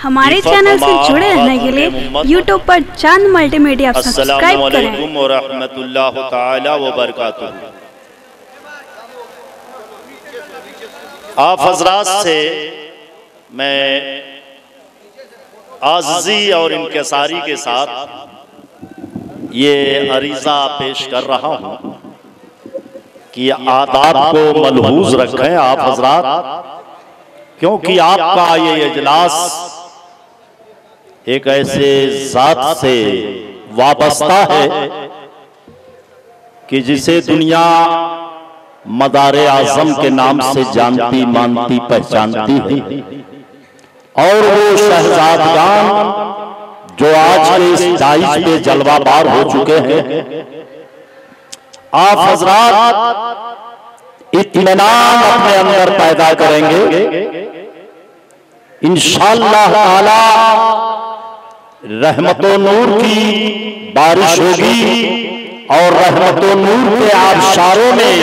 हमारे चैनल से जुड़े रहने के लिए यूट्यूब पर चांद मल्टीमीडिया सब्सक्राइब करें। अस्सलामु अलैकुम व रहमतुल्लाहि तआला व बरकातुहू। आप हजरात से मैं आज़ी और इनकिसारी के साथ ये अरीज़ा पेश कर रहा हूँ कि आदाब को मलहूज रखें आप हजरात, क्योंकि आपका ये इजलास एक ऐसे ज़ात से वाबस्ता है कि जिसे दुनिया मदारे आज़म के नाम से जानती मानती पहचानती है, और वो शहजादगान जो आज के इस दाइश पे जलवाबार हो चुके हैं, आप हजरात इत्मीनान अपने अंदर पैदा करेंगे। इंशाअल्लाह ताला रहमतो नूर की बारिश होगी और रहमतो नूर के आबशारों में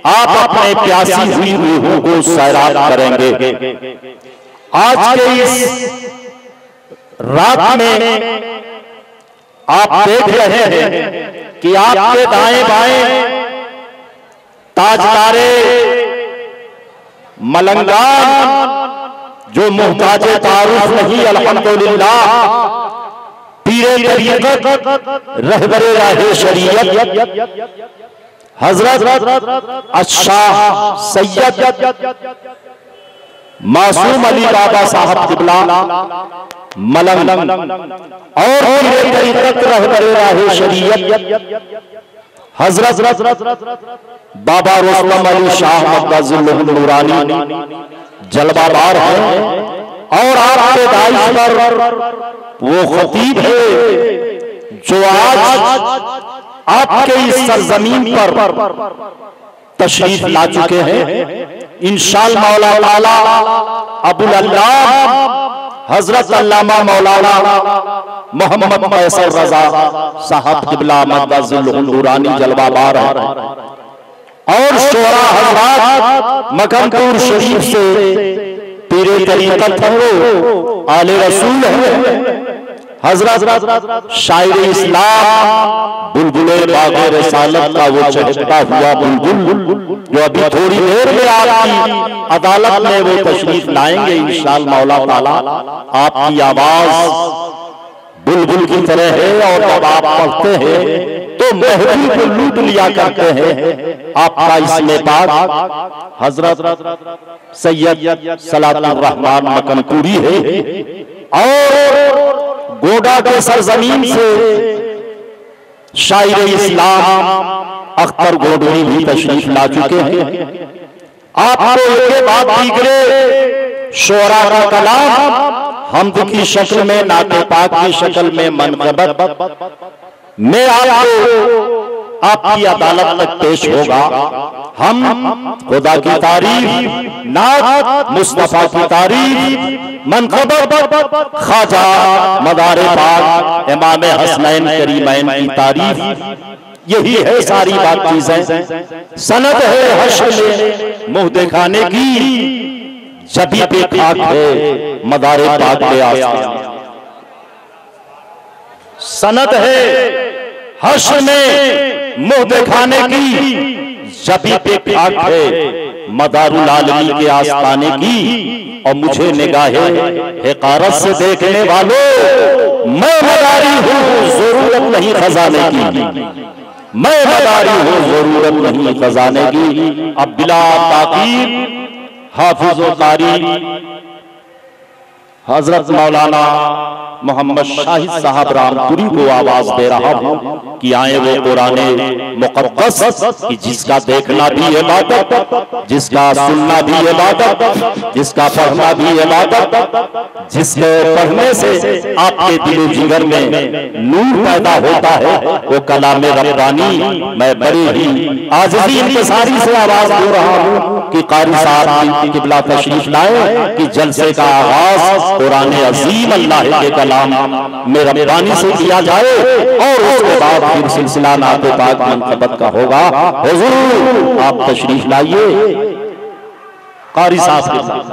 आप अपने प्यासी हुई रूहों को सैराब करेंगे। आज के इस रात में आप देख रहे हैं कि आपके दाएं बाएं ताजदारे मलंगान जो मुहताजे तारुफ नहीं, अल्हम्दुलिल्लाह पीरे तरीक़त रहबरे राहे शरीयत हजरत अशाह सैयद मासूम अली बाबा साहब किबला मलंग और पीरे तरीक़त रहबरे राहे शरीयत हजरत बाबा रुस्तम अली शाह मक़दसुल्लाह नूरानी जलवाबार है, और आपके दाइश पर वो खतीब है जो आज आपके इस सरजमीन पर तशरीफ ला चुके हैं। इंशाअल्लाह मौला ताला अबुल अल्लाह हजरत अल्लामा मौलाना मोहम्मद फैसल रजा साहब किबला मक़दसुल्लाह नूरानी जलवाबार है, और शोरा हजरात मकमपुर शरीफ से पीरे तरीक़त हो, आले रसूल है, हजरत शायर इस्लाम बुलबुले बाग़े रिसालत का वो चहकता हुआ बुलबुल जो अभी थोड़ी देर में आपकी अदालत में वो तशरीफ लाएंगे इंशाअल्लाह मौला ताला। आपकी आवाज बुलबुल की तरह है, और जब आप पढ़ते हैं तो महफिल को लूट लिया करते हैं। आपका इसमें पाक हजरत सैयद सलातुर रहमान मकनपुरी है, और गोडा के सरजमीन से शायर इस्लाम अख्तर गोडवी भी तशरीफ ला चुके हैं। आपको एक बाद दीगरे शोरा का कलाम हमद की शक्ल में, नाते पाक की शक्ल में, मनक़बत में आपको आपकी अदालत तक पेश होगा। हम खुदा की तारीफ, नात मुस्तफा की तारीफ, मनक़बत ख्वाजा मदारे पाक इमाम हसनैन करीमैन की तारीफ, यही है सारी बात चीजें। सनद है हश्र में मुंह दिखाने की, जबी पे खाक है मदारे पाक के आसपास। सनद है हश्र में मुंह दिखाने की, जबी पे खाक है मदारुल आलमी के आस्ताने की। और मुझे निगाहे हिकारत से देखने वालों, मैं मदारी हूँ जरूरत नहीं खजाने की, मैं मदारी हूँ जरूरत नहीं खजाने की। अब बिला ताकीद हाफिज़ व कारी हजरत मौलाना मोहम्मद शाहिद साहब रामपुरी को आवाज दे रहा हूँ कि आए वो कुराने मुक़द्दस कि जिसका देखना भी इबादत, जिसका सुनना भी इबादत, जिसका पढ़ना भी इबादत, जिसके पढ़ने से आपके दिल जिगर में नूर पैदा होता है, वो कलाम रब्बानी। मैं बड़े ही आज़िज़ी इंतज़ारी से आवाज दे रहा हूँ कि कारी साहब किबला तशरीफ लाए कि जलसे का आगाज कुरान अज़ीम अल्लाह के कलाम में रब्बानी से किया जाए, और उसके बाद फिर सिलसिला नात पाक मनक़बत का होगा। हुज़ूर आप तशरीफ लाइए कारी साहब के साथ।